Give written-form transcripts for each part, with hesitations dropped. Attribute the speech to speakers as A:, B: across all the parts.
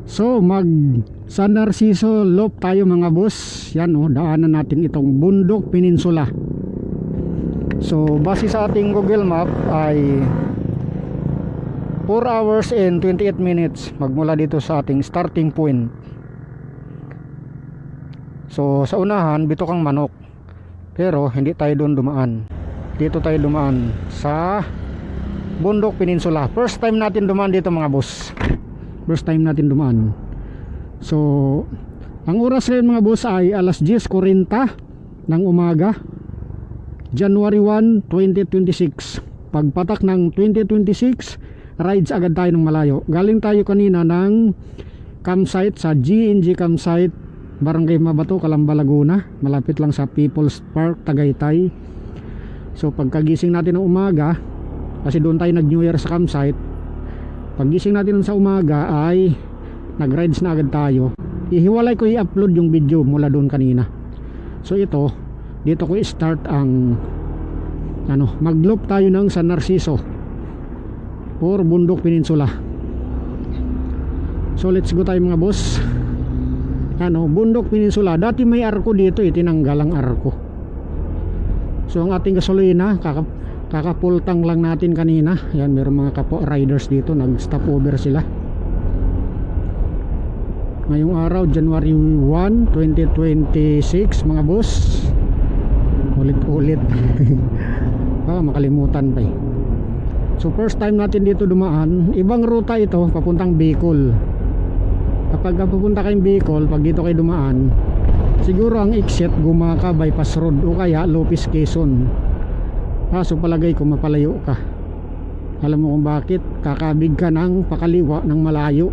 A: So San Narciso Loop tayo mga boss. Yan daanan natin itong Bundok Peninsula. So base sa ating Google Map ay 4 hours and 28 minutes magmula dito sa ating starting point. So sa unahan Bitokang Manok, pero hindi tayo doon dumaan. Dito tayo dumaan sa Bundok Peninsula. First time natin dumaan dito mga boss. First time natin dumaan. So ang oras ngayon mga boss ay alas 10:40 ng umaga, January 1, 2026. Pagpatak ng 2026, rides agad tayo ng malayo. Galing tayo kanina ng campsite sa GNG campsite, Barangay Mabato, Calamba, Laguna. Malapit lang sa People's Park, Tagaytay. So pagkagising natin ng umaga, kasi doon tayo nag New Year sa campsite, paggising natin sa umaga ay nag-rides na agad tayo. Ihiwalay ko i-upload yung video mula doon kanina. So dito ko i-start ang mag-loop tayo ng San Narciso or Bundok Peninsula. So let's go tayo mga boss. Bundok Peninsula. Dati may arko dito, tinanggal ang arko. So ang ating gasolina, kakapultang lang natin kanina. Yan, meron mga kapo riders dito, nag-stop over sila. Ngayong araw, January 1, 2026 mga boss. Ulit-ulit. Makalimutan pa So first time natin dito dumaan. Ibang ruta ito, papuntang Bicol. Kapag papunta kayong Bicol, pag dito kayo dumaan, siguro ang exit Gumaka Bypass Road o kaya Lopez, Quezon. So palagay ko mapalayo ka. Alam mo kung bakit? Kakabig ka ng pakaliwa ng malayo.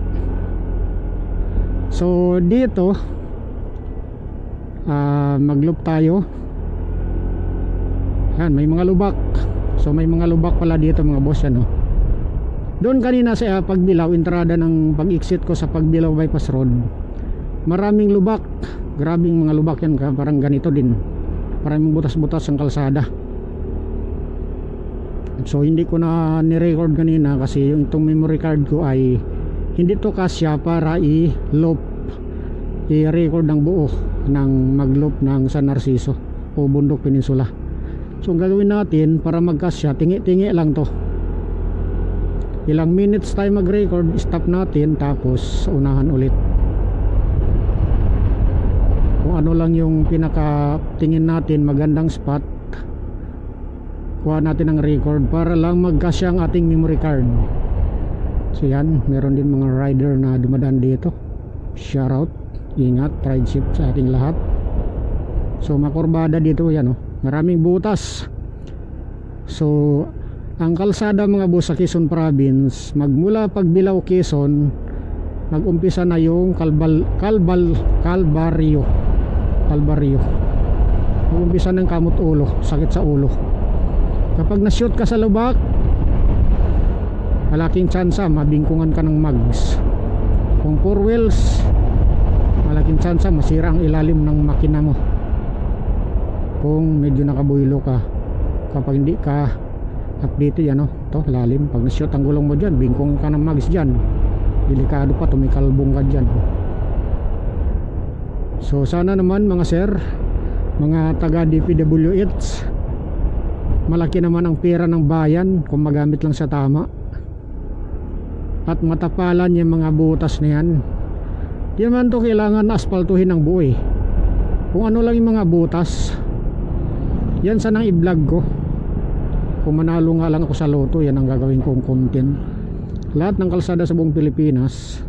A: So dito mag-loop tayo. Yan, may mga lubak. So may mga lubak pala dito mga boss. Doon kanina sa Pagbilao, entrada ng pag-exit ko sa Pagbilao Bypass Road, maraming lubak. Grabing mga lubak yan, parang ganito din. Maraming butas-butas ang kalsada. So hindi ko na ni-record kanina kasi itong memory card ko ay hindi to kasya para i-loop, i-record ng buo ng mag-loop ng San Narciso o Bundok Peninsula. So ang gagawin natin para magkasya, tingi-tingi lang to. Ilang minutes tayo mag-record, stop natin, tapos unahan ulit. Kung ano lang yung pinaka-tingin natin, magandang spot, kuha natin ang record para lang magkasya ang ating memory card. So yan, meron din mga rider na dumadaan dito. Shout out, ingat, ride safe sa ating lahat. So makurbada dito yan maraming butas. So ang kalsada mga boss sa Quezon Province, magmula Pagbilao, Quezon, mag-umpisa na yung Calvario. Mag-umpisa ng kamot ulo, sakit sa ulo. Kapag na-shoot ka sa lubak, malaking tsansa mabingkungan ka ng mags. Kung 4 wheels, malaking tsansa masira ang ilalim ng makina mo. Kung medyo nakabuylo ka, kapag hindi ka update to lalim, pag na-shoot ang gulong mo dyan, bingkong ka ng mags dyan, delikado pa, tumikalbong ka dyan. So sana naman mga sir, mga taga DPWH, malaki naman ang pera ng bayan kung magamit lang sa tama at matapalan yung mga butas na yan. Di naman to kailangan aspaltuhin ng buo kung ano lang yung mga butas yan, sanang i-vlog ko. Kung manalo nga lang ako sa loto, yan ang gagawin kong content. Lahat ng kalsada sa buong Pilipinas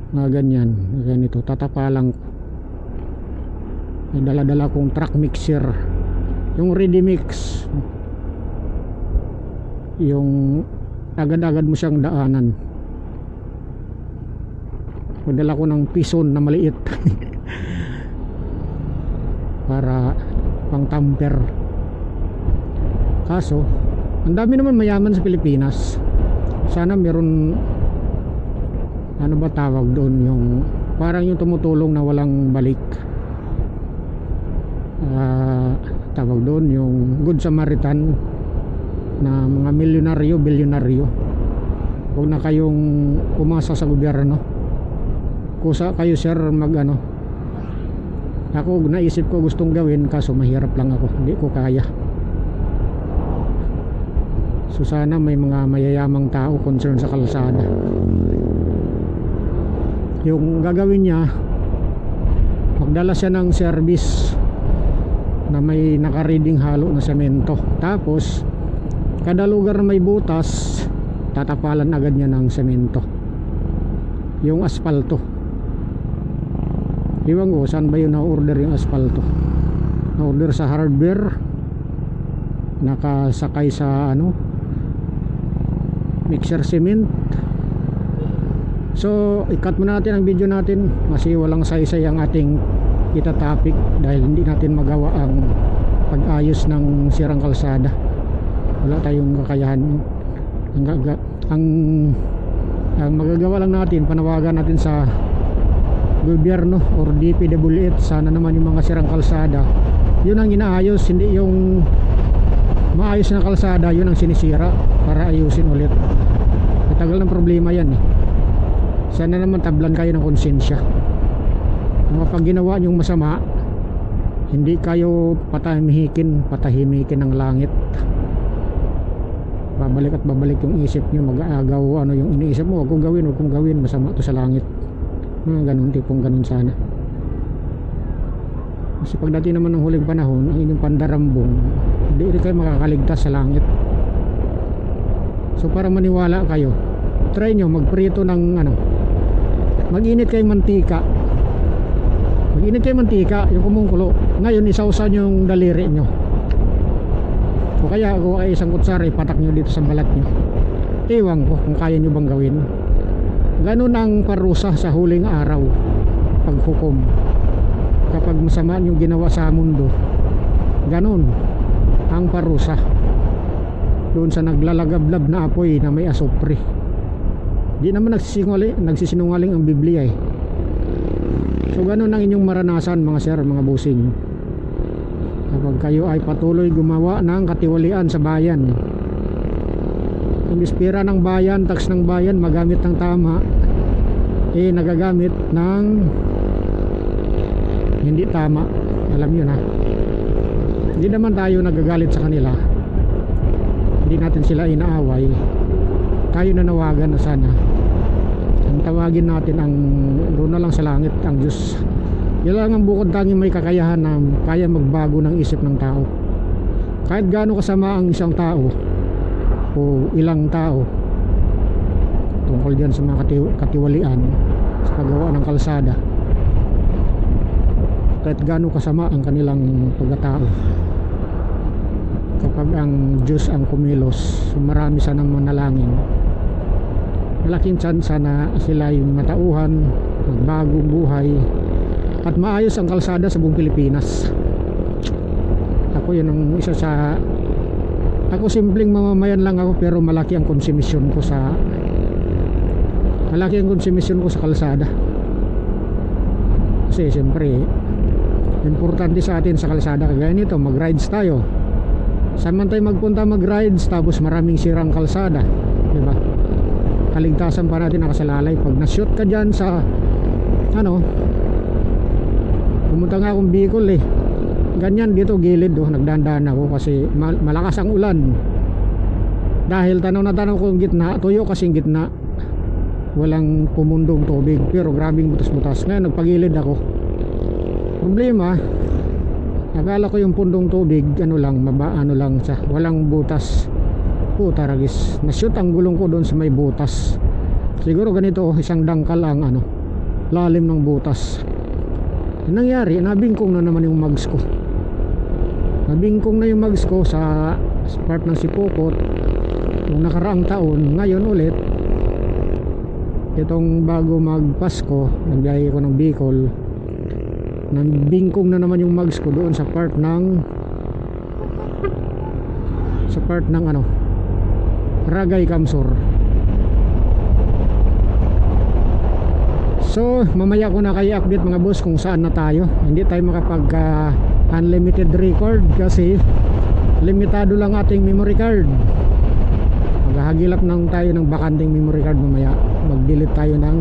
A: mga ganyan, ganito, tatapalang ko. May dala-dala kong truck mixer, yung ready mix, yung agad-agad mo siyang daanan. Madala ko ng pison na maliit para pang tamper. Kaso ang dami naman mayaman sa Pilipinas. Sana meron, ano ba tawag doon, yung parang yung tumutulong na walang balik, tawag doon yung Good Samaritan, na mga milyonaryo, bilyonaryo. Huwag na kayong umasa sa gobyerno. kusa kayo sir mag ano. Ako naisip ko gustong gawin kaso mahirap lang ako, hindi ko kaya. So sana may mga mayayamang tao concern sa kalsada. Yung gagawin niya, magdala siya ng service na may nakareading halo na semento. Tapos kada lugar na may butas, tatapalan agad niya ng semento, yung asfalto. Iwan ko saan ba yun na-order yung asfalto. Na-order sa hardware, nakasakay sa ano, mixer cement. So ikat mo natin ang video natin kasi walang saysay ang ating itatopic dahil hindi natin magawa ang pag-ayos ng sirang kalsada. Wala tayong kakayahan. Ang magagawa lang natin, panawagan natin sa gobyerno or DPWH, sana naman yung mga sirang kalsada yun ang inaayos, hindi yung maayos na kalsada yun ang sinisira para ayusin ulit. Matagal ng problema yan eh. Sana naman tablan kayo ng konsensya. Pag ginawa nyong masama, hindi kayo patahimikin ng langit. Babalik at babalik yung isip nyo, mag-aagaw ano yung iniisip mo, wag kong gawin, masama to sa langit. Ganun, tipong ganun sana. Kasi pagdating naman ng huling panahon, ang inyong pandarambong, hindi rin kayo makakaligtas sa langit. So para maniwala kayo, try nyo magprito ng ano, mag-init kayong mantika, yung kumungkulo. Ngayon isawsaw nyo yung daliri nyo, o kaya kung ay isang kutsara, ipatak nyo dito sa balat nyo. Ewan ko kung kaya nyo bang gawin. Ganun ang parusa sa huling araw, paghukom. Kapag masama yung ginawa sa mundo, ganun ang parusa doon sa naglalagablab na apoy na may asupre. Di naman nagsisinungaling ang Biblia eh. So ganun ang inyong maranasan mga sir, mga busing, kapag kayo ay patuloy gumawa ng katiwalian sa bayan. Ang ispira ng bayan, tax ng bayan, magamit ng tama, eh nagagamit ng hindi tama. Alam nyo na, hindi naman tayo nagagalit sa kanila, hindi natin sila inaaway. Tayo nanawagan na sana ang tawagin natin ang doon na lang sa langit, ang Diyos. Yan lang ang bukod tanging may kakayahan na kaya magbago ng isip ng tao. Kahit gaano kasama ang isang tao o ilang tao, tungkol diyan sa mga katiwalian sa paggawa ng kalsada, kahit gaano kasama ang kanilang pagkatao, kapag ang Diyos ang kumilos, marami sanang manalangin, malaking chance na sila yung matauhan, magbagong buhay at maayos ang kalsada sa buong Pilipinas. Ako yun ang isa sa, ako simpleng mamamayan lang ako, pero malaki ang konsumisyon ko sa kalsada. Kasi siyempre importante sa atin sa kalsada. Kagaya nito, mag-rides tayo, saan man tayo magpunta mag-rides, tapos maraming sirang kalsada, diba? Kaligtasan pa natin nakasalalay. Pag na-shoot ka dyan sa ano, pumunta nga akong Bicol eh, ganyan dito gilid nagdandan ako kasi malakas ang ulan. Dahil tanaw na tanaw ko yung gitna, tuyo kasing gitna, walang pumundong tubig, pero grabing butas-butas. Ngayon nagpagilid ako, problema, akala ko yung pundong tubig ano lang siya, walang butas. Puta ragis, na-shoot ang gulong ko doon sa may butas. Siguro ganito, isang dangkal ang ano, lalim ng butas. Nangyari, nabingkong na naman yung mags ko. Nabingkong na yung mags ko sa part ng Sipokot nung nakaraang taon. Ngayon ulit, itong bago magpasko, nagbiyahe ko ng Bicol, nabingkong na naman yung mags ko doon sa part ng ano, Ragay Kamsur. So mamaya ko na kayo update mga boss kung saan na tayo. Hindi tayo makapag unlimited record kasi limitado lang ating memory card. Maghahagilap nang tayo ng bakanting memory card mamaya. Mag-delete tayo ng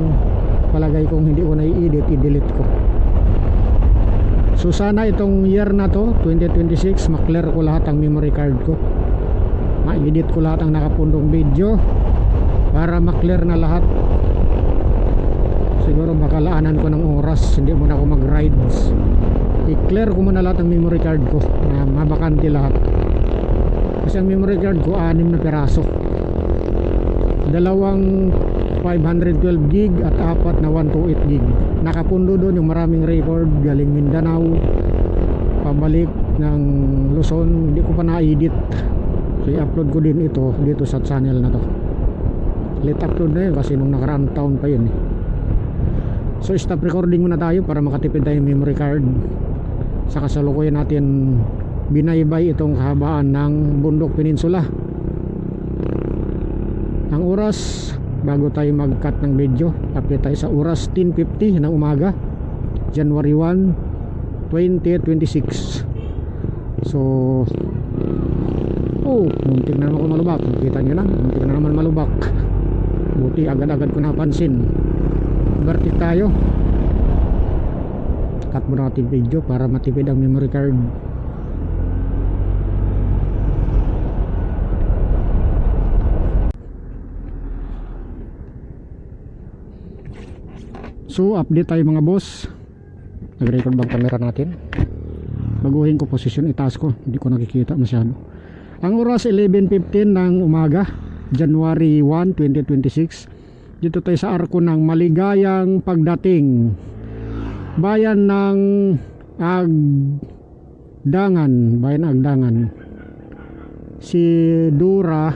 A: palagay kong hindi ko na i-edit, i-delete ko. So sana itong year na to 2026 maklear ko lahat ang memory card ko, ma-edit ko lahat ang nakapundong video para maklear na lahat. Siguro bakalaanan ko ng oras, hindi muna ako mag-rides, i-clear ko muna lahat ng memory card ko na mabakante lahat. Kasi ang memory card ko 6 na piraso, dalawang 512 gig at 4 na 128 gig. Nakapundo doon yung maraming record galing Mindanao pabalik ng Luzon, hindi ko pa na-edit. So i-upload ko din ito dito sa channel na to. Late upload na yun kasi nung nakaraang taon pa yun eh. So stop recording muna tayo para makatipid tayo memory card. Sa kasalukuyan natin binaybay itong kahabaan ng Bundok Peninsula. Ang oras, bago tayo mag-cut ng video, update tayo sa oras 10:50 ng umaga, January 1, 2026. So muntik na naman ako malubak. Kita nyo lang, muntik na naman malubak. Buti agad-agad ko napansin. Bertik tayo. Cut muna natin video para matipid ang memory card. So update tayo mga boss. Nag-record bang camera natin? Baguhin ko posisyon, itaas ko, hindi ko nakikita masyado. Ang oras 11:15 ng umaga, January 1, 2026. Dito tayo sa arko ng maligayang pagdating, bayan ng Agdangan, bayan ng Agdangan. Si Dura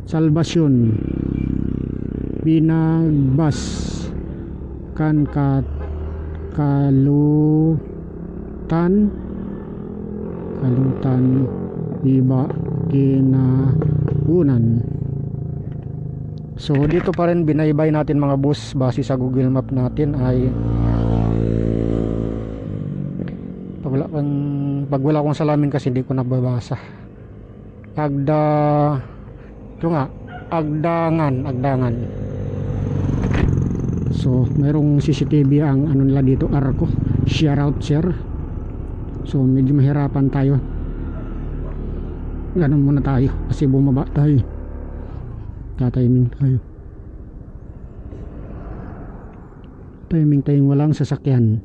A: Salvacion Binagbas kan kalutan iba kinabunan. So dito pa rin binaybay natin mga boss, base sa Google Map natin ay pag wala akong salamin kasi hindi ko nababasa. Agdangan. So merong CCTV ang ano nila dito, arko, share out share. So medyo mahirapan tayo, ganun muna tayo kasi bumaba tayo, tatiming tayong walang sasakyan.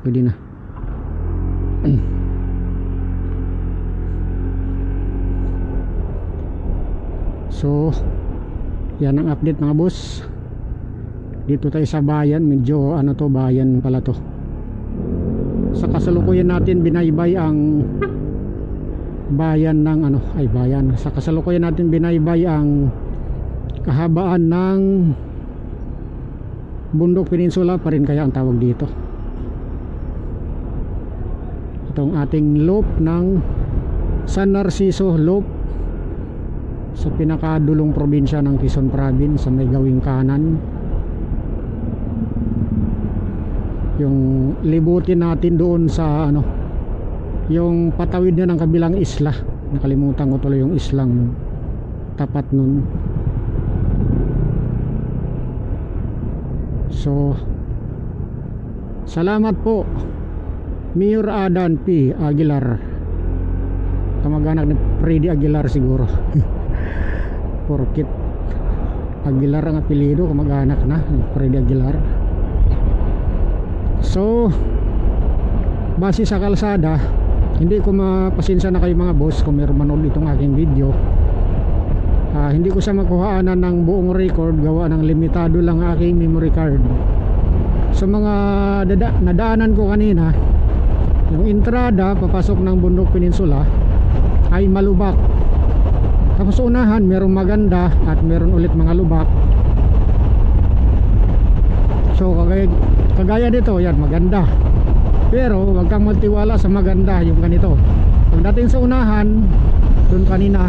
A: Pwede na. So yan ang update mga boss. Dito tayo sa bayan, medyo ano to, bayan pala to. Sa kasalukuyan natin binaybay ang bayan ng sa kasalukuyan natin binaybay ang kahabaan ng Bundok Peninsula pa rin kaya ang tawag dito. Itong ating loop ng San Narciso Loop sa pinakadulong probinsya ng Quezon Province, sa may gawing kanan. Yung libutin natin doon sa yung patawid na ng kabilang isla, nakalimutan ko tuloy yung islang tapat nun. So salamat po Mayor Adan P. Aguilar, kamag-anak ni Freddy Aguilar siguro. Porkit Aguilar ang apelido, kamag-anak na ni Freddy Aguilar. So base sa kalsada, hindi ko mapasensya na kayo mga boss kung meron manood itong aking video. Hindi ko siya makuhaanan ng buong record, gawa ng limitado lang aking memory card. Sa mga nadaanan ko kanina, yung entrada papasok ng Bundok Peninsula ay malubak. Tapos unahan merong maganda at meron ulit mga lubak. So kagaya dito, yan maganda. Pero wag kang magtiwala sa maganda, yung ganito. Pagdating sa unahan, doon kanina,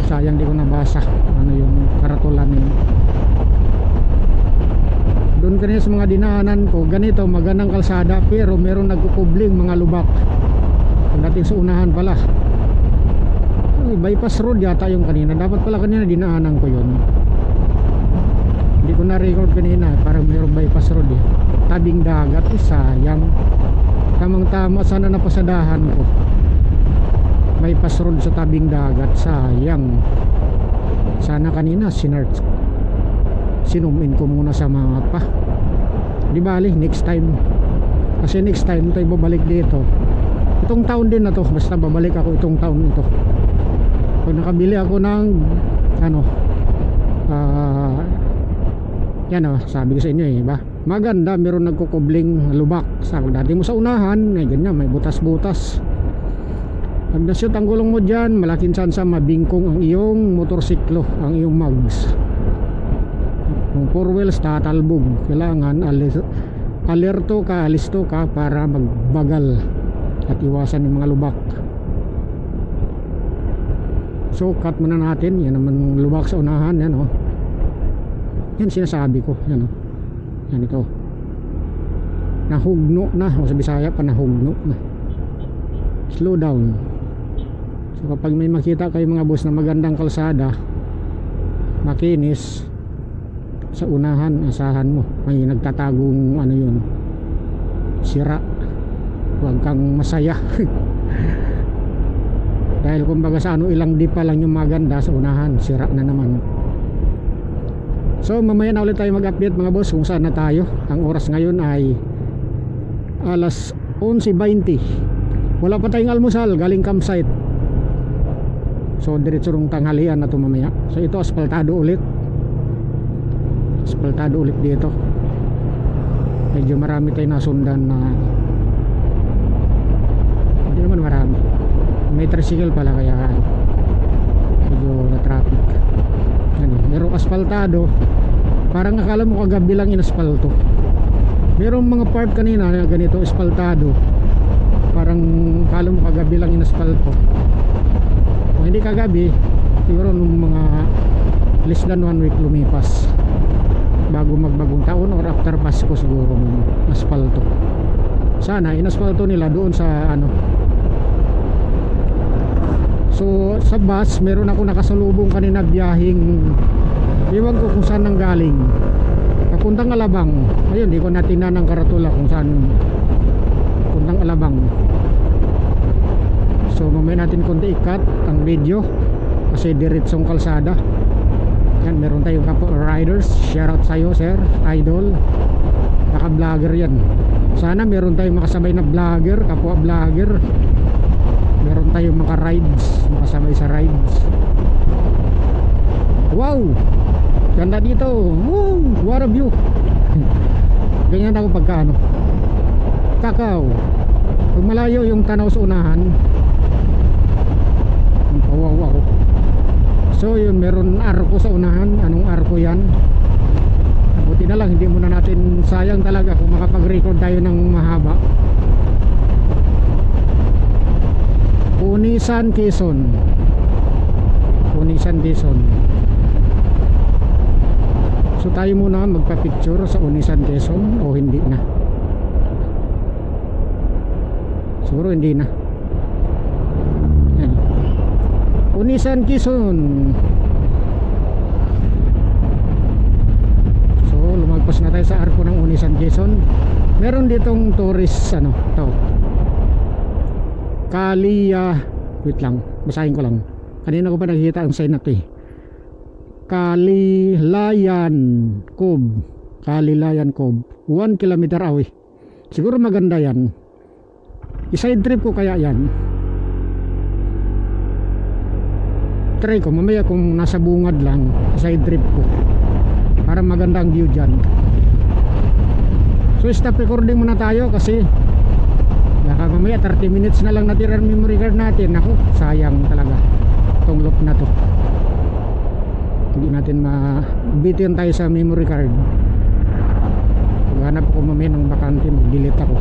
A: sayang di ko nabasa ano yung karatulan yun. Doon kanina sa mga dinaanan ko, ganito magandang kalsada pero meron nagkukubling mga lubak. Pagdating sa unahan pala, bypass road yata yung kanina. Dapat pala kanina dinaanan ko yun. Hindi ko na record kanina, parang mayroong bypass road eh. Tabing dagat, sayang. Tamang tama, sana napasadahan ko. Bypass road sa tabing dagat, sayang. Sana kanina sinumin ko muna sa mapa. Di bali, next time. Kasi next time tayo babalik dito. Itong taon din na to, basta babalik ako itong taon ito. Pag nakabili ako ng yan sabi ko sa inyo ba? Maganda, meron nagkukubling lubak. Sabi dati mo sa unahan, ganyan, may butas-butas. Pag nashoot ang gulong mo dyan, malaking chance mabingkong ang iyong motorsiklo, ang iyong mags. Kung 4 wheels tatalbog, kailangan alerto ka, alisto ka para magbagal at iwasan yung mga lubak. So cut muna natin, yan naman lubak sa unahan, yan yan sinasabi ko, yan yan ito, nahugno na, o sa Bisaya pa nahugno na. Slow down. So kapag may makita kayo mga boss na magandang kalsada, makinis, sa unahan, asahan mo may nagtatagong yun, sira. Huwag kang masaya. Dahil kumbaga sa ilang di pa lang yung maganda, sa unahan sira na naman. So mamaya na ulit tayo mag-update mga boss kung saan na tayo. Ang oras ngayon ay alas 11:20. Wala pa tayong almusal, galing campsite. So diretso rong tanghalian na to mamaya. So ito asfaltado ulit. Asfaltado ulit dito. Medyo marami tayong nasundan na, hindi naman marami, may tricycle pala kaya medyo na traffic. Merong asfaltado, parang akala mo kagabi lang inaspalto. Merong mga part kanina na ganito asfaltado, parang akala mo kagabi lang inaspalto. Kung hindi kagabi, siguro nung mga less than 1 week lumipas, bago magbagong taon or after Pasko siguro asfalto. Sana inaspalto nila doon sa So sa bus, meron ako nakasalubong kanina biyahing, iwan ko kung saan nang galing, papuntang Alabang. Ayun, di ko natingnan ng karatula kung saan puntang Alabang. So mamaya natin konti ikat ang video kasi diretsong kalsada. Yan, meron tayong kapwa riders. Shoutout sa'yo sir, idol, naka vlogger yan. Sana meron tayong makasabay na vlogger, kapwa vlogger. Meron tayong mga rides, makasabay sa rides. Wow, ganda dito. Wow, what a view. Ganyan ako pagka Kakao. Pag malayo yung tanaw sa unahan, wow ako. So yun, meron arko sa unahan. Anong arko yan? Buti na lang hindi muna natin, sayang talaga kung makapag-record tayo ng mahaba. Unisan Quezon. Unisan Quezon. So tayo muna magpa-picture sa Unisan Quezon o hindi na? Siguro hindi na. Yan. Unisan Quezon. So lumagpas na tayo sa arko ng Unisan Quezon. Meron ditong tourist to. Wait lang, basahin ko lang. Kanina ko pa nakikita ang sign na to Kalilayan Cove. Kalilayan Cove, 1 kilometer away. Siguro maganda yan. I-side trip ko kaya yan. Try ko mamaya kung nasa bungad lang, side trip ko para maganda ang view dyan. So stop recording muna tayo kasi baka mamaya 30 minutes na lang natira ang memory card natin. Ako, sayang talaga itong loop na to. Hindi natin mabitin tayo sa memory card. Paghanap ko mamaya ng bakante, mag-delete ako.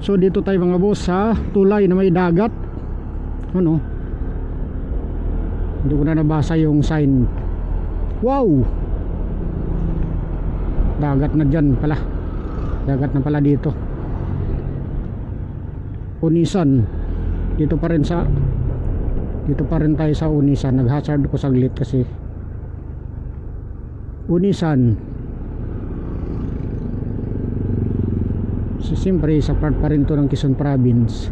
A: So dito tayo mga boss sa tulay na may dagat. Hindi ko na nabasa yung sign. Wow, dagat na dyan pala. Dagat na pala dito. Unisan dito pa rin tayo sa Unisan. Nag-hazard ko saglit kasi Unisan, so siyempre sa part pa rin to ng Quezon Province.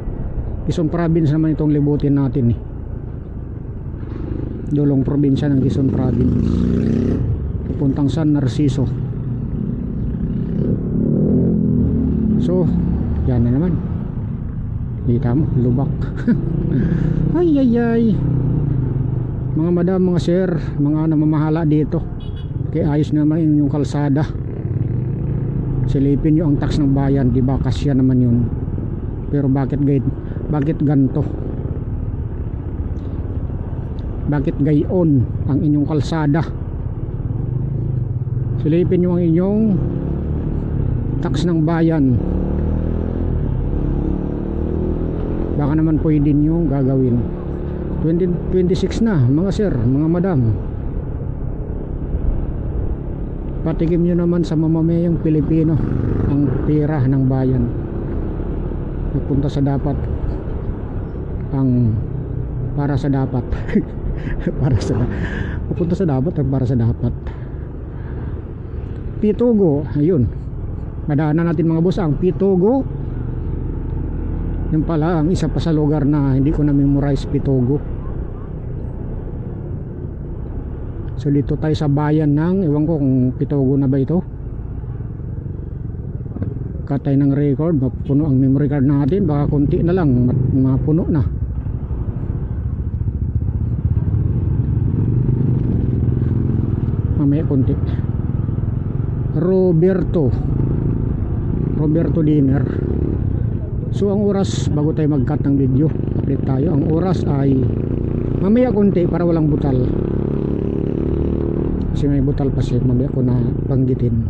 A: Quezon Province naman itong libutin natin eh. Dulong probinsya ng Quezon Province, pupuntang San Narciso. So yan na naman, kita mo, lubak. Ay ay ay, mga madam, mga sir, mga namamahala dito, kaya ayos naman yung kalsada. Silipin nyo ang tax ng bayan, di ba? Kasya naman yun. Pero bakit ganto? Bakit gayon ang inyong kalsada? Silipin nyo ang inyong tax ng bayan. Baka naman pwede nyo gagawin. 2026 na mga sir, mga madam. Patikim nyo naman sa mamamayang Pilipino ang pera ng bayan. Nagpunta sa dapat ang para sa dapat. Pupunta sa dapat ang para sa dapat. Pitugo, ayun, madaanan natin mga boss ang Pitugo. Yung pala ang isa pa sa lugar na hindi ko na memorize, Pitugo. So dito tayo sa bayan ng, ewan ko kung Pitugo na ba ito. Katay ng record, mapuno ang memory card natin, baka konti na lang mapuno na. Mamaya konti. Roberto Dinner. So ang oras, bago tayo mag-cut ng video, update tayo. Ang oras ay mamaya konti para walang butal, kasi may butal pa siya, mamaya ko na banggitin.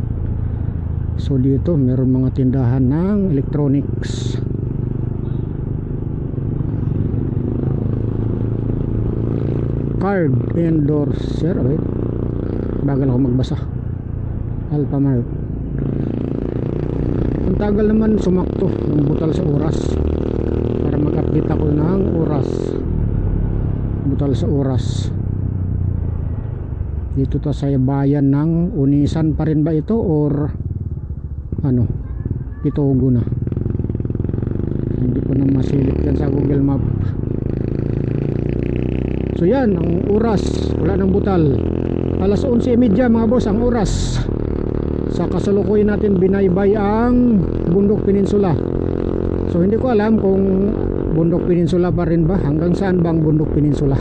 A: So dito meron mga tindahan ng electronics. Card endorser, wait, bagal ako magbasa. Alphamart. Ang tagal naman sumakto ng butal sa oras, para mag-update ako ng oras. Butal sa oras. Dito to sa bayan ng Unisan pa rin ba ito or ano, Pitugo na? Hindi ko na masilip yan sa Google Map. So yan ang oras, wala nang butal. Alas 11:30 mga boss ang oras. Sa kasalukuyan natin binaybay ang Bundok Peninsula. So hindi ko alam kung Bundok Peninsula pa rin ba, hanggang saan bang Bundok Peninsula.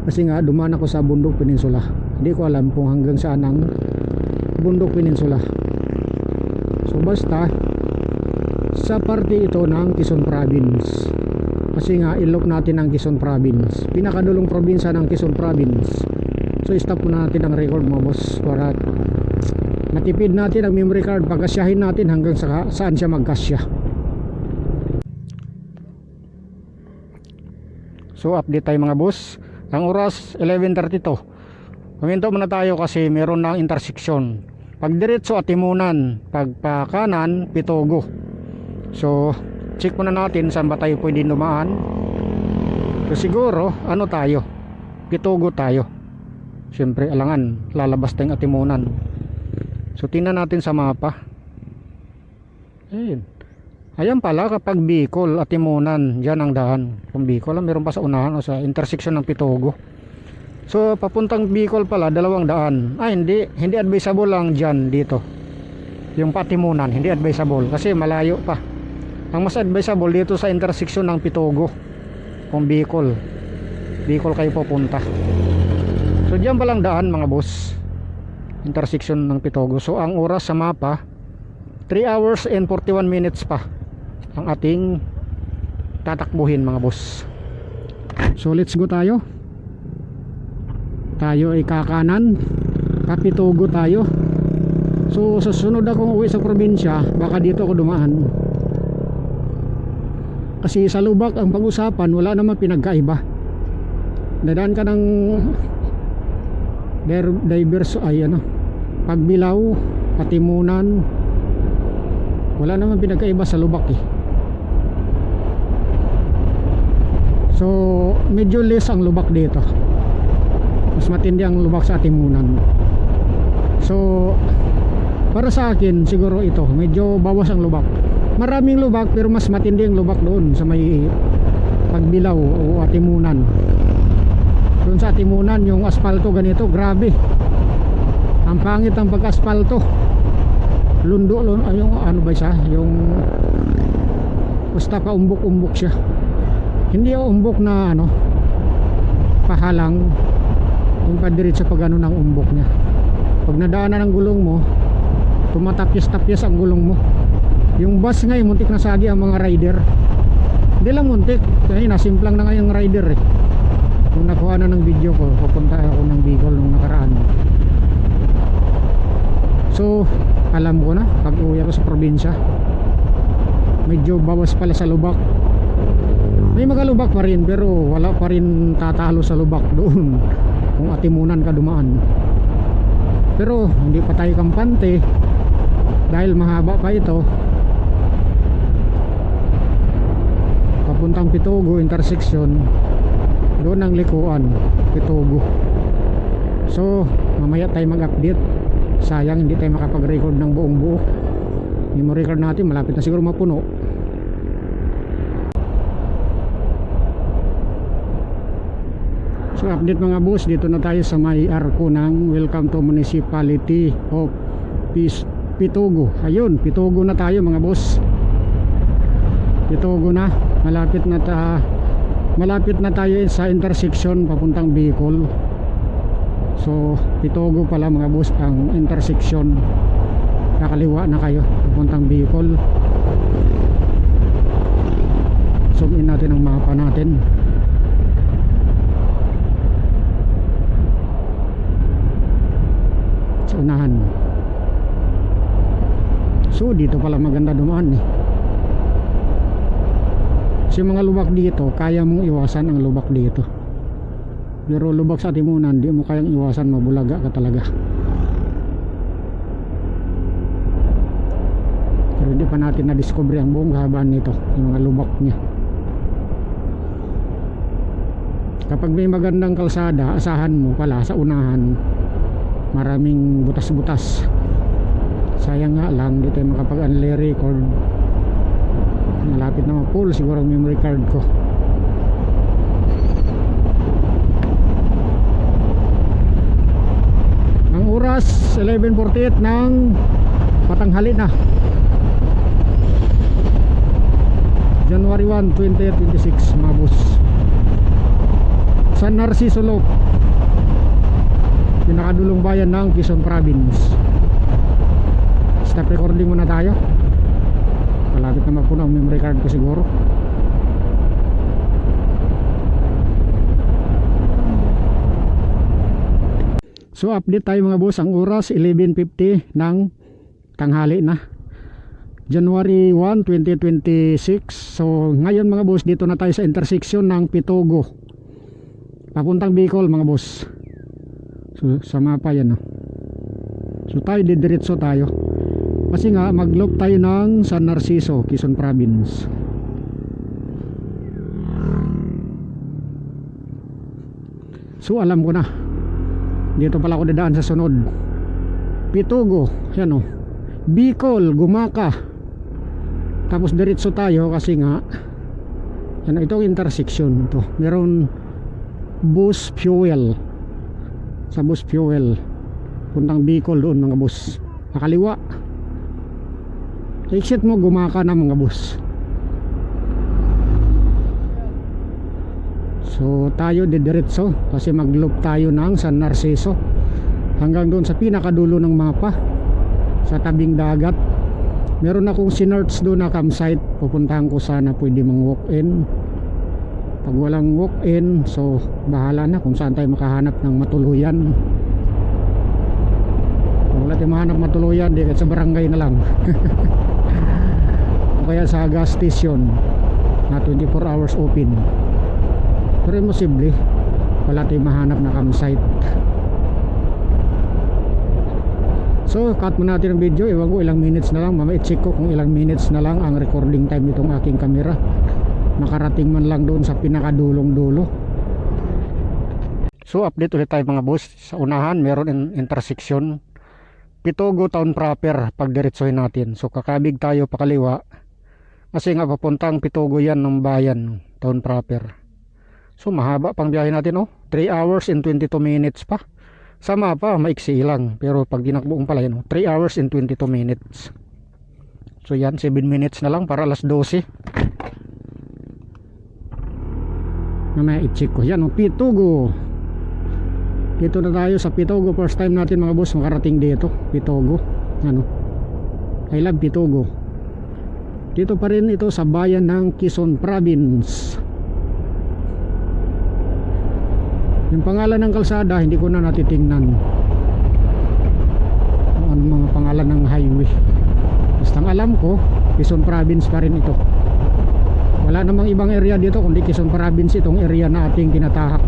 A: Kasi nga dumaan ako sa Bundok Peninsula, hindi ko alam kung hanggang saan ang Bundok Peninsula. So basta sa parte ito ng Quezon Province, kasi nga ilok natin ang Quezon Province, pinakadulong probinsya ng Quezon Province. So stop muna natin ang record mga boss, para matipid natin ang memory card, pagkasyahin natin hanggang saan siya magkasya. So update tayo mga boss. Ang oras 11:32. Huminto muna tayo kasi meron ng intersection. Pag diretso Atimunan, pag pa kanan Pitugo. So check muna natin saan ba tayo pwede dumaan. So siguro ano tayo, Pitugo tayo. Siyempre alangan lalabas tayong Atimunan. So tingnan natin sa mapa. Ayun. Ayan pala, kapag Bicol, Atimunan, dyan ang daan. Kung Bicol, meron pa sa unahan o sa intersection ng Pitugo. So papuntang Bicol pala, dalawang daan. Hindi advisable lang dyan dito. Yung Atimunan, hindi advisable kasi malayo pa. Ang mas advisable dito sa intersection ng Pitugo. Kung Bicol kayo pupunta. So dyan palang daan mga boss, intersection ng Pitugo. So ang oras sa mapa 3 hours and 41 minutes pa ang ating tatakbuhin mga boss. So let's go tayo. Tayo ay kakanan, Pitugo tayo. So sa sunod akong uwi sa probinsya, baka dito ako dumaan. Kasi sa lubak ang pag-usapan, wala naman pinagkaiba. Dadaan ka ng diverse ay ano, Pagbilao, Atimunan, wala naman pinagkaiba sa lubak eh. So medyo less ang lubak dito, mas matindi ang lubak sa Atimunan. So para sa akin siguro ito medyo bawas ang lubak. Maraming lubak pero mas matindi ang lubak doon sa may Pagbilao o Atimunan. Doon sa Atimunan yung asfalto ganito, grabe ang pangit ang pag-asfalto. Lundo yung ano ba siya, yung basta pa umbok-umbok siya. Hindi yung umbok na ano pahalang, yung padiretso pag ano ng umbok niya. Pag nadaanan ng gulong mo, tumatapyas-tapyas ang gulong mo. Yung bus ngayon muntik na sagi ang mga rider. Hindi lang muntik, kasi nasimplang na nga yung rider eh. Kung nakuha na ng video ko, pupunta ako ng Bicol nung nakaraan. So alam ko na pag uwi ako sa probinsya, medyo bawas pala sa lubak. May mga lubak pa rin pero wala pa rin tatalo sa lubak doon kung Atimunan ka dumaan. Pero hindi pa tayo kampante dahil mahaba pa ito. Papuntang Pitugo intersection, doon ang likuan Pitugo. So mamaya tayo mag-update. Sayang hindi tayo makapag-record ng buong buo. Memory card natin malapit na siguro mapuno. So update mga boss, dito na tayo sa may arko ng Welcome to Municipality of Pitugo. Ayun, Pitugo na tayo mga boss. Pitugo na, malapit na tayo sa intersection papuntang Bicol. So Pitugo pala mga boss ang intersection. Kakaliwa na kayo papuntang Bicol. Zoom in natin ang mapa natin. Sa unahan. So dito pala maganda dumaan eh. Kasi mga lubak dito, kaya mong iwasan ang lubak dito. Pero lubak sa Atimunan, di mo kayang iwasan, mabulaga ka talaga. Pero hindi pa natin na-discover ang buong kahabaan nito, yung mga lubak niya. Kapag may magandang kalsada, asahan mo pala sa unahan, maraming butas-butas. Sayang nga lang, di tayo makapag-unlay record. Malapit na ma-pull siguro ang memory card ko. Ang oras 11:48 ng patanghali na, January 1, 2026 mga boss. San Narciso Loop, pinakadulong bayan ng Quezon Province. Stop recording muna tayo. Malapit na mapuno ang memory card ko siguro. So update tayo mga boss. Ang oras 11:50 ng tanghali na, January 1, 2026. So ngayon mga boss, dito na tayo sa intersection ng Pitugo papuntang Bicol mga boss. So sa mapa yan, no? So tayo didiretso tayo kasi nga mag-loop tayo ng San Narciso, Quezon Province. So alam ko na, dito pala ako dadaan sa sunod. Pitugo, yan o, Bicol, Gumaka. Tapos diretso tayo kasi nga yan, ito intersection to. Meron bus fuel. Sa bus fuel puntang Bicol doon mga boss. Nakaliwa. Exit mo, Gumaka na mga boss. So tayo didiretso kasi mag-loop tayo ng San Narciso hanggang doon sa pinakadulo ng mapa, sa tabing dagat. Meron akong sinerts doon na campsite. Pupuntahan ko, sana pwede mang walk-in. Pag walang walk-in, so bahala na kung saan tayo makahanap ng matuluyan. Kung wala tayo mahanap matuluyan, di sa barangay na lang. O kaya sa gas station na 24 hours open. Pero imposible wala tayong mahanap na campsite. So cut mo natin ang video. Ewan ko ilang minutes na lang, mamaya check ko kung ilang minutes na lang ang recording time nitong aking camera. makarating man lang doon sa pinakadulong dulo. So update ulit tayo mga boss. Sa unahan meron intersection Pitogo Town proper pag diretsohin natin. So kakabig tayo pakaliwa kasi nga papuntang Pitogo yan ng bayan, town proper. So mahaba pang biyahe natin 3 hours and 22 minutes pa. Sa mapa maiksi lang, pero pag dinakbuong pala yan 3 hours and 22 minutes. So yan, 7 minutes na lang para alas 12. Mamaya i-check ko yan Pitogo. Dito na tayo sa Pitogo. First time natin mga boss makarating dito, Pitogo. I love Pitogo. Dito pa rin ito sa bayan ng Quezon Province. Yung pangalan ng kalsada hindi ko na natitingnan kung ano mga pangalan ng highway. Basta ang alam ko Quezon Province pa rin ito. Wala namang ibang area dito kundi Quezon Province itong area na ating tinatahak.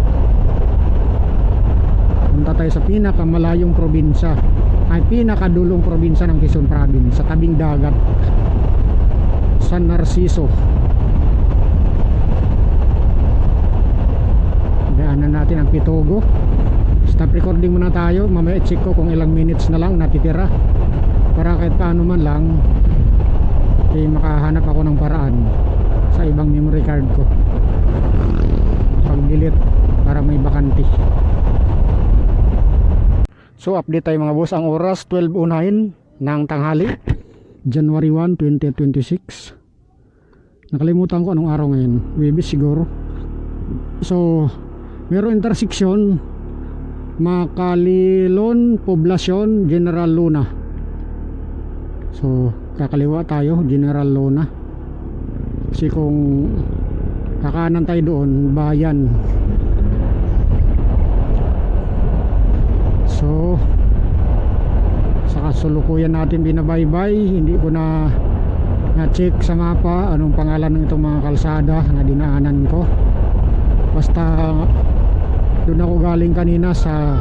A: Punta tayo sa pinakamalayong probinsya, ay pinakadulong probinsya ng Quezon Province, sa tabing dagat, San Narciso. Daanan natin ang Pitogo. Stop recording muna tayo. Mamaya check ko kung ilang minutes na lang natitira para kahit paano man lang makahanap ako ng paraan sa ibang memory card ko pag delete para may bakante. So update tayo mga boss. Ang oras 12:09 ng tanghali, January 1, 2026. Nakalimutan ko anong araw ngayon, Webes siguro. So meron intersection Makalilon, Poblacion, General Luna. So kakaliwa tayo, General Luna. Kasi kung kakanan tayo doon, bayan. So sa kasulukuyan natin binabaybay, hindi ko na check sa mapa anong pangalan ng itong mga kalsada na dinaanan ko. Basta doon ako galing kanina sa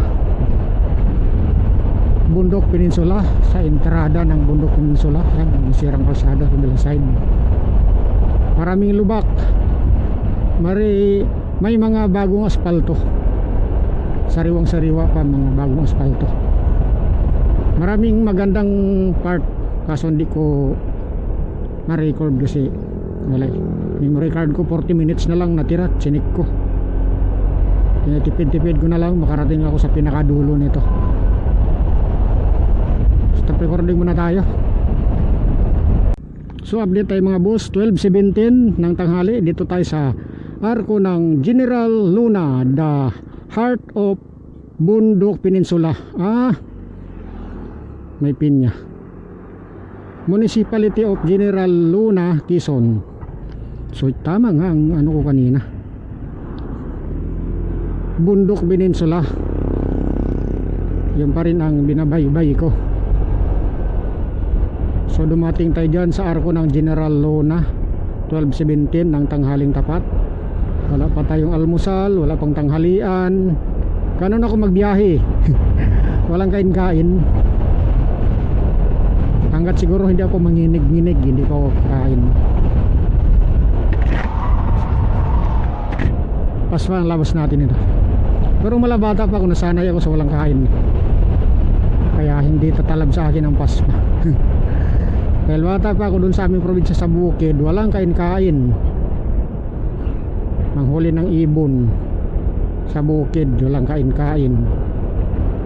A: Bundok Peninsula, sa entrada ng Bundok Peninsula. Yan, sirang kalsada sa bilang side. Maraming lubak. May mga bagong asfalto. Sariwang-sariwa pa mga bagong asfalto. Maraming magandang part, kaso hindi ko ma-record kasi wala. Memory card ko 40 minutes na lang natira, chinik ko. Tinatipid-tipid ko na lang makarating ako sa pinakadulo nito. Stop recording muna tayo. So update tayo mga boss. 12:17 ng tanghali. Dito tayo sa arko ng General Luna, the heart of Bundok Peninsula. May pinya. Municipality of General Luna, Quezon. So tama nga ang ano ko kanina, Bundok Peninsula. Yun pa rin ang binabaybay ko. So dumating tayo dyan sa arko ng General Luna, 12:17 ng tanghaling tapat. Wala pa tayong almusal, wala pang tanghalian. Ganun ako magbiyahe. Walang kain-kain. Hanggat siguro hindi ako manginig-nginig, hindi pa ako kain. Pasma ang labas natin ito. Pero malabata pa ako, nasanay ako sa walang kain. Kaya hindi tatalab sa akin ang pasma. Dahil bata pa ako dun sa aming probinsya sa bukid, walang kain-kain. Manghuli ng ibon sa bukid, walang kain-kain.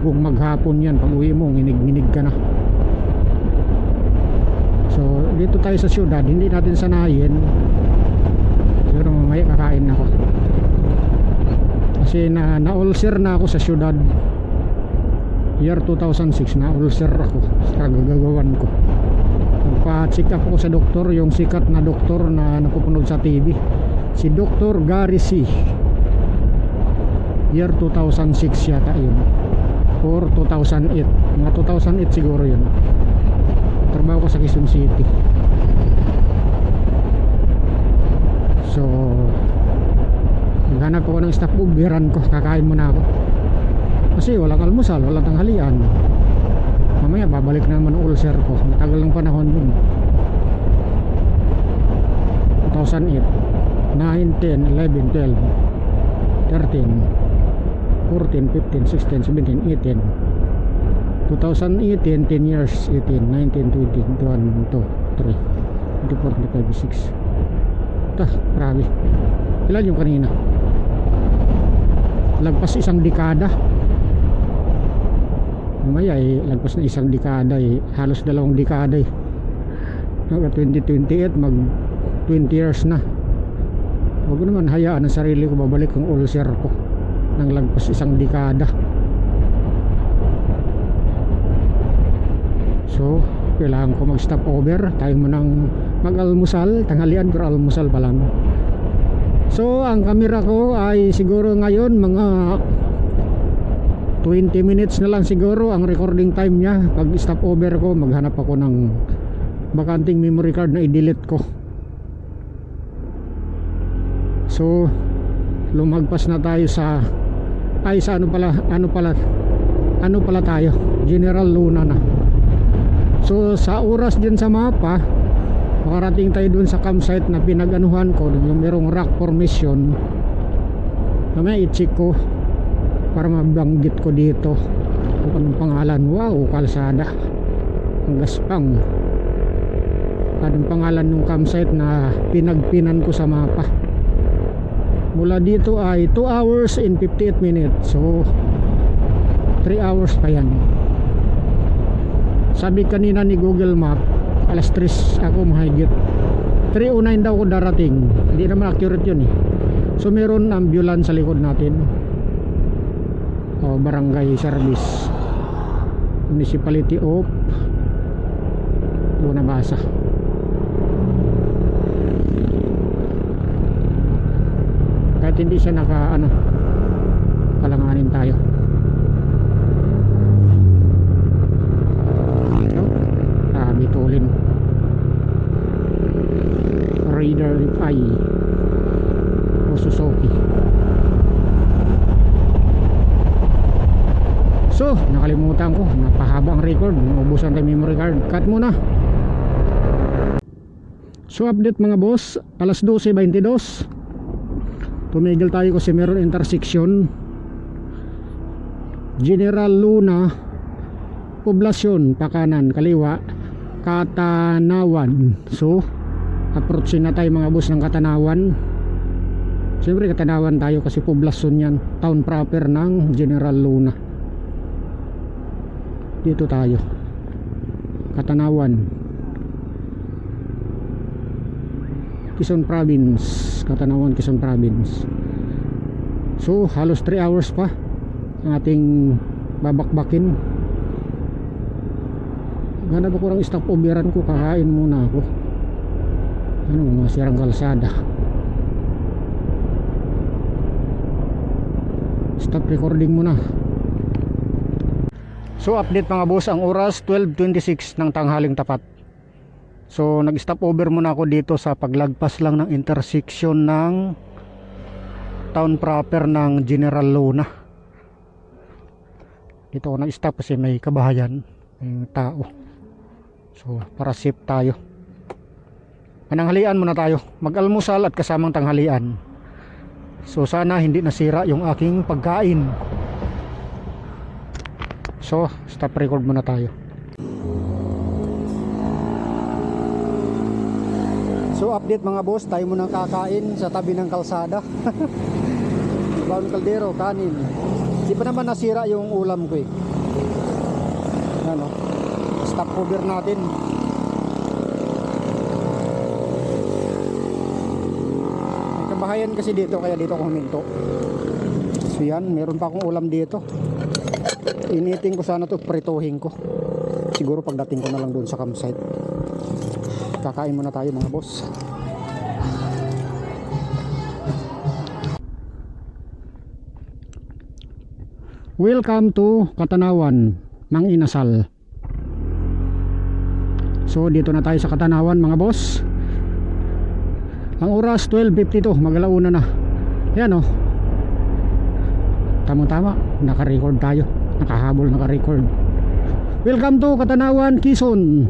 A: Kung maghapon yan, pag uwi mo, nginig-nginig ka na. So dito tayo sa syudad, hindi natin sanayin. Pero mamaya kakain ako. Kasi na-ulcer na ako sa syudad. Year 2006 na-ulcer ako sa gagagawan ko. Nagpa-check up ako sa doktor, yung sikat na doktor na napupunod sa TV, si Dr. Gary C. Year 2006 yata yun, or 2008, mga 2008 siguro yun. Trabaho ko sa Quezon City. So naghanap ako ng staff, ubiran ko, kakain muna ako kasi walang almusal, walang tanghalian. Mamaya babalik na naman ang ulcer ko, matagal ng panahon yun. 2008 9, 10, 11, 12, 13, 14, 15, 16, 17, 18. 2018, 10 years, 18, 19, 20, 21, 2, 3, 24, 25, 26. Grabe. Ilan yung kanina? Lagpas isang dekada. Mamaya lagpas na isang dekada halos 2 dekada Hanggang 2028 mag 20 years na. Huwag ko naman hayaan ang sarili ko babalik ang ulcer ko nang lagpas isang dekada. So kailangan ko mag stop over. Tayo munang mag-almusal, tanghalian pero almusal pa lang. So ang camera ko ay siguro ngayon mga 20 minutes na lang siguro ang recording time niya. Pag stop over ko maghanap ako ng bakanting memory card na i-delete ko. So lumagpas na tayo sa ano pala tayo, General Luna na. So sa oras din sa mapa makarating tayo dun sa campsite na pinag-anuhan ko, yung merong rock formation. Mamaya i-check ko para mabanggit ko dito kung anong pangalan. Wow, kalsada ang gaspang. Anong pangalan ng campsite na pinagpinan ko sa mapa. Mula dito ay 2 hours and 58 minutes. So 3 hours pa yan. Sabi kanina ni Google Map alas 3 ako mahigit. 3:09 daw ko darating. Hindi naman accurate yun So meron ambulance sa likod natin. Barangay service, municipality of doon nabasa. Kahit hindi siya palanganin tayo. Bitulin Raider Reply o Suzuki. So nakalimutan ko, napahaba ang record, naubusan tayo memory card. Cut muna. So update mga boss, alas 12:22 tumigil tayo kasi meron intersection. General Luna poblasyon, pakanan, kaliwa Katanawan. So approaching na tayo mga boss ng Katanawan. Siyempre Katanawan tayo kasi poblasyon yan, town proper ng General Luna. Dito tayo Katanawan, Quezon Province. Katanawan, Quezon Province. So halos 3 hours pa ang ating babakbakin. Ganap ako ng stop overan ko, kakain muna ako. Mga sirang kalsada. Stop recording muna. So update mga boss, ang oras 12:26 ng tanghaling tapat. So nag stop over muna ako dito sa paglagpas lang ng intersection ng town proper ng General Luna. Dito ako nag stop kasi may kabahayan, may tao. So para safe tayo. Pananghalian muna tayo, mag-almusal at kasamang tanghalian. So sana hindi nasira yung aking pagkain. So stop record muna tayo. So update mga boss, tayo munang kakain sa tabi ng kalsada. Baon kaldero, kanin. Di pa naman nasira yung ulam ko Stop over natin. May kabahayan kasi dito, kaya dito ako huminto. So yan, meron pa akong ulam dito. Initing ko sana to, prituhin ko. Siguro pagdating ko na lang doon sa campsite. Kakain muna tayo mga boss. Welcome to Katanawan, Mang Inasal. So dito na tayo sa Katanawan mga boss. Ang oras 12:52, mag-alauna na. Yan Tama-tama, naka-record tayo. Nakahabol, naka-record. Welcome to Katanawan, Quezon.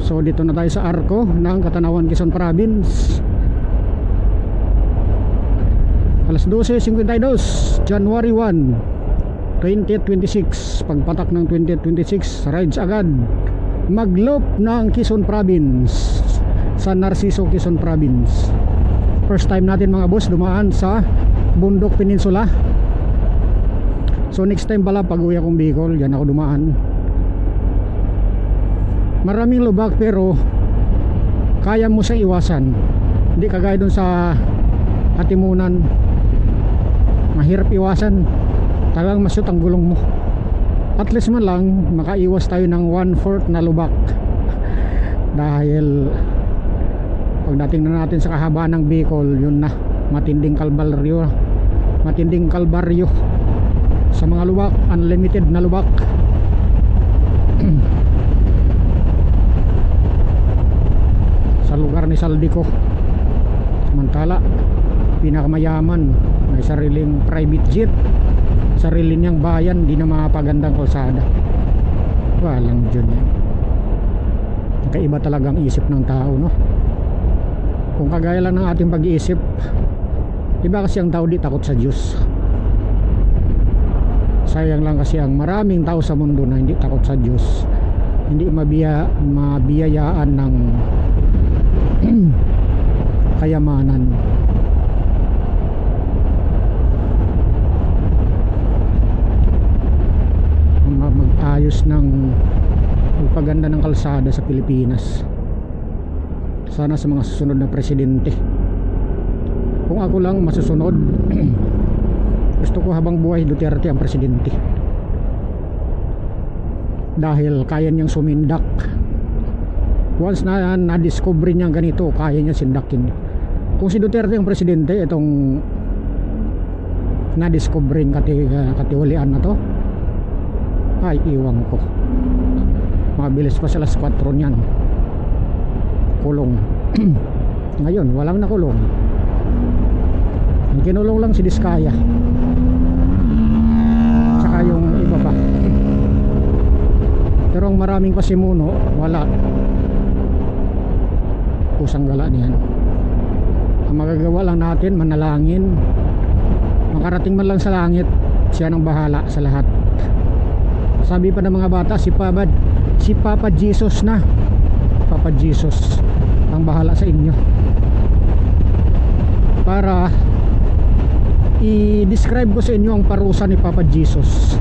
A: So dito na tayo sa Arco ng Katanawan, Quezon Province. Alas 12:52, January 1, 2026. Pagpatak ng 2026, rides agad mag-loop ng Quezon Province, sa Narciso, Quezon Province. First time natin mga boss dumaan sa Bundok Peninsula. So next time pala pag uwi akong Bicol, yan ako dumaan. Maraming lubak pero kaya mo siyang iwasan. Hindi kagaya dun sa Hatimunan, mahirap iwasan, talagang masyot ang gulong mo. At least man lang makaiwas tayo ng 1/4 na lubak. Dahil pagdating na natin sa kahabaan ng Bicol, yun na, matinding kalbaryo sa mga lubak, unlimited na lubak. Sa lugar ni Saldico, samantala pinakamayaman, may sariling private jet, sarili niyang bayan, di na mapagandang kalsada. Walang dyan yan. Kaiba talagang isip ng tao, no? Kung kagaya lang ng ating pag-iisip, iba kasi ang tao di takot sa Diyos. Sayang lang kasi ang maraming tao sa mundo na hindi takot sa Diyos, hindi mabiyayaan ng kayamanan. Mag-ayos ng pagpaganda ng kalsada sa Pilipinas. Sana sa mga susunod na presidente. Kung ako lang masusunod, gusto ko habang buhay Duterte ang presidente. Dahil kaya niyang sumindak. Once na na-discover niya ganito, kaya niya sindakin. Kung si Duterte ang presidente, itong na-discovering katiwalian na to, ay iwan ko. Mabilis pa sa alas 4 niyan kulong. Ngayon walang nakulong, ang kinulong lang si Diskaya saka yung iba pa. Pero ang maraming pasimuno wala, pusang gala niyan. Ang magagawa lang natin manalangin, makarating man lang sa langit, siya nang bahala sa lahat. Sabi pa ng mga bata, si Papa Jesus na, Papa Jesus ang bahala sa inyo. Para i-describe ko sa inyo ang parusa ni Papa Jesus,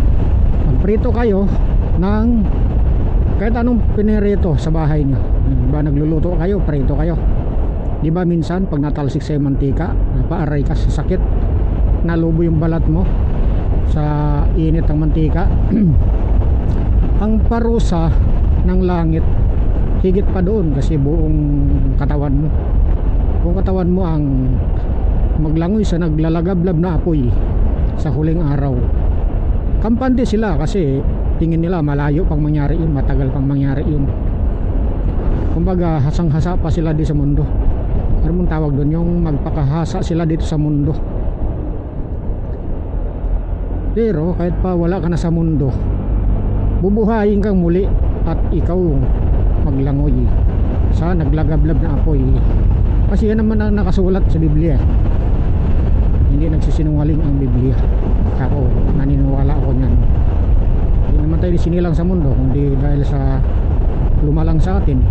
A: magprito kayo ng kahit anong pinirito sa bahay nyo. Diba nagluluto kayo, prito kayo. Diba minsan pag natalsik sa mantika, napaaray ka sa sakit, nalubo yung balat mo sa init ng mantika. Ang parusa ng langit higit pa doon, kasi buong katawan mo. Kung katawan mo ang maglangoy sa naglalagablab na apoy sa huling araw, kampante sila kasi tingin nila malayo pang mangyari yun, matagal pang mangyari yun. Kumbaga hasang-hasa pa sila di sa mundo. Ano mong tawag doon? Yung magpakahasa sila dito sa mundo. Pero kahit pa wala ka na sa mundo, bubuhayin kang muli at ikaw maglangoy sa naglagablab na apoy. Kasi yan naman ang nakasulat sa Biblia. Hindi nagsisinungaling ang Biblia. Ako, naniniwala ako niyan. Hindi naman tayo sinilang sa mundo, kundi dahil sa lumalang sa atin.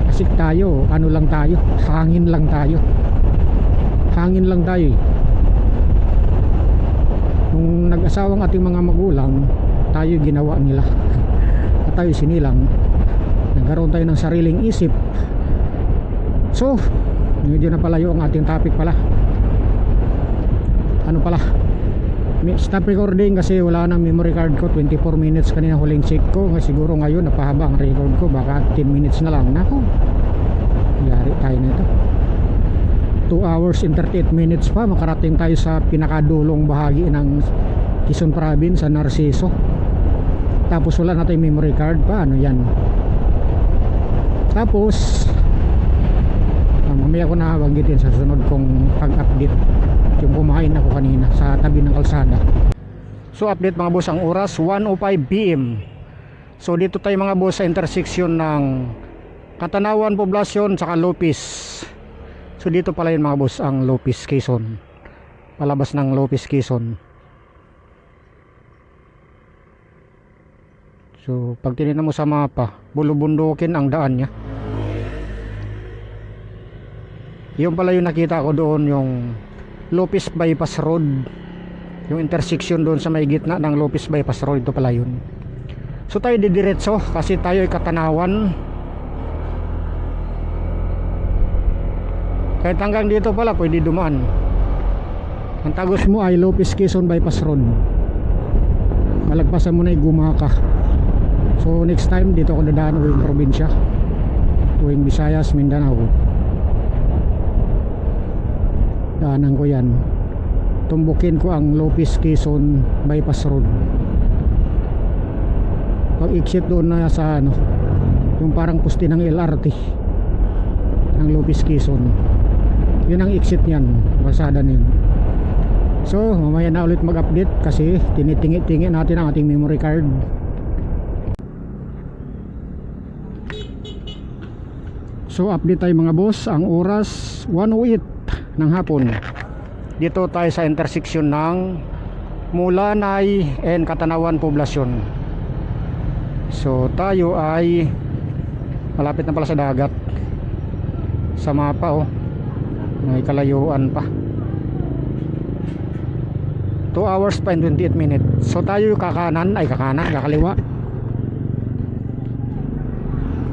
A: Kasi tayo, ano lang tayo, hangin lang tayo. Hangin lang tayo. Nung nag-asawang ating mga magulang, tayo ginawa nila at tayo sinilang, nagkaroon tayo ng sariling isip. So medyo na palayo ang ating topic pala. Ano pala, stop recording kasi wala nang memory card ko. 24 minutes kanina huling check ko. Siguro ngayon napahaba ang record ko, baka 10 minutes na lang. Nako, yari tayo nito. 2 hours and 38 minutes pa makarating tayo sa pinakadulong bahagi ng Quezon Province, sa Narciso. Tapos wala na tayong memory card pa, ano yan. Tapos mamaya ko na banggitin sa sunod kong pag-update yung kumain ako kanina sa tabi ng kalsada. So update mga boss, ang oras 1:05 PM. So dito tayo mga boss sa intersection ng Katanawan Poblacion saka Lopez. So So dito pala yun mga boss, ang Lopez, Quezon. Palabas ng Lopez, Quezon. So pag tinignan mo sa mapa, bulubundukin ang daan niya. Yung pala yung nakita ko doon, yung Lopez Bypass Road, yung intersection doon sa may gitna ng Lopez Bypass Road. Ito pala yun. So tayo didiretso kasi tayo ay Katanawan. Kahit hanggang dito pala pwede dumaan. Ang tagos mo ay Lopez, Quezon Bypass Road. Malagpasan mo na Gumaka. So next time dito ako dadaan uwing probinsya, uwing Visayas, Mindanao. Daanan ko yan. Tumbukin ko ang Lopez, Quezon Bypass Road. Pag exit doon na sa ano, yung parang puste ng LRT ng Lopez, Quezon, yun ang exit niyan, kalsada na yun. So mamaya na ulit mag-update kasi tinitingi-tingi natin ang ating memory card. So update tayo mga boss. Ang oras 1:08 ng hapon. Dito tayo sa intersection ng Mulanay and Katanawan Poblasyon. So tayo ay malapit na pala sa dagat. Sa mapa oh, may kalayuan pa. 2 hours pa and 28 minutes. So tayo kakaliwa.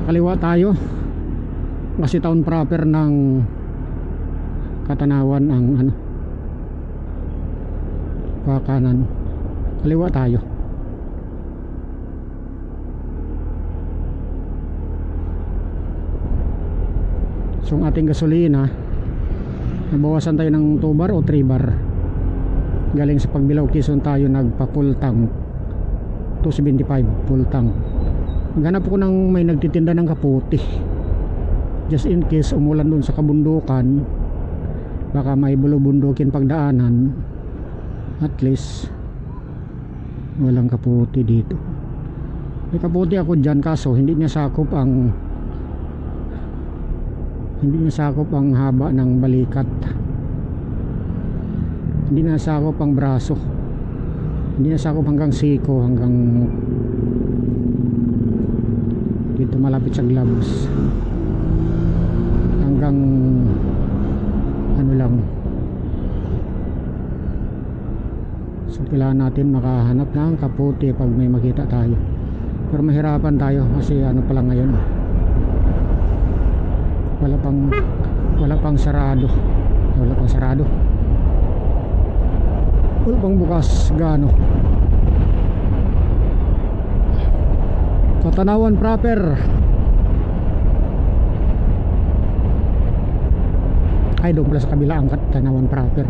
A: Kaliwa tayo kasi town proper ng Katanawan ang ano, kakanan. Kaliwa tayo. So ang ating gasolina, nabawasan tayo ng 2 bar o 3 bar. Galing sa Pagbilao, Quezon tayo nagpa full tank 275 full tank. Maghanap ko ng may nagtitinda ng kaputi, just in case umulan dun sa kabundukan, baka may bulubundukin pagdaanan. At least walang kaputi dito. May kaputi ako dyan kaso hindi niya sakop ang haba ng balikat, hindi niya sakop ang braso, hindi niya sakop hanggang siko, hanggang dito malapit sa gloves, hanggang ano lang. So kailangan natin makahanap ng kaputi pag may makita tayo, pero mahirapan tayo kasi ano pa lang ngayon, wala pang sarado, wala pang bukas gaano. Katanawan proper. Ay doon pala sa kabila ang Katanawan proper,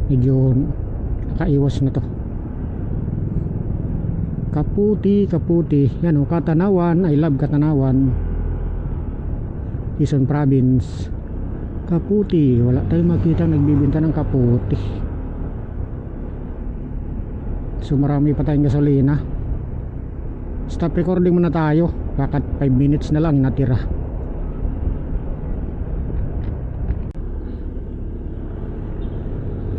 A: medyo nakaiwas na to. Kaputi yan o, Katanawan. I love Katanawan, Quezon Province. Kaputi, wala tayong makita nagbibenta ng kaputi. So marami pa tayong gasolina. Stop recording muna tayo, bakit 5 minutes na lang natira.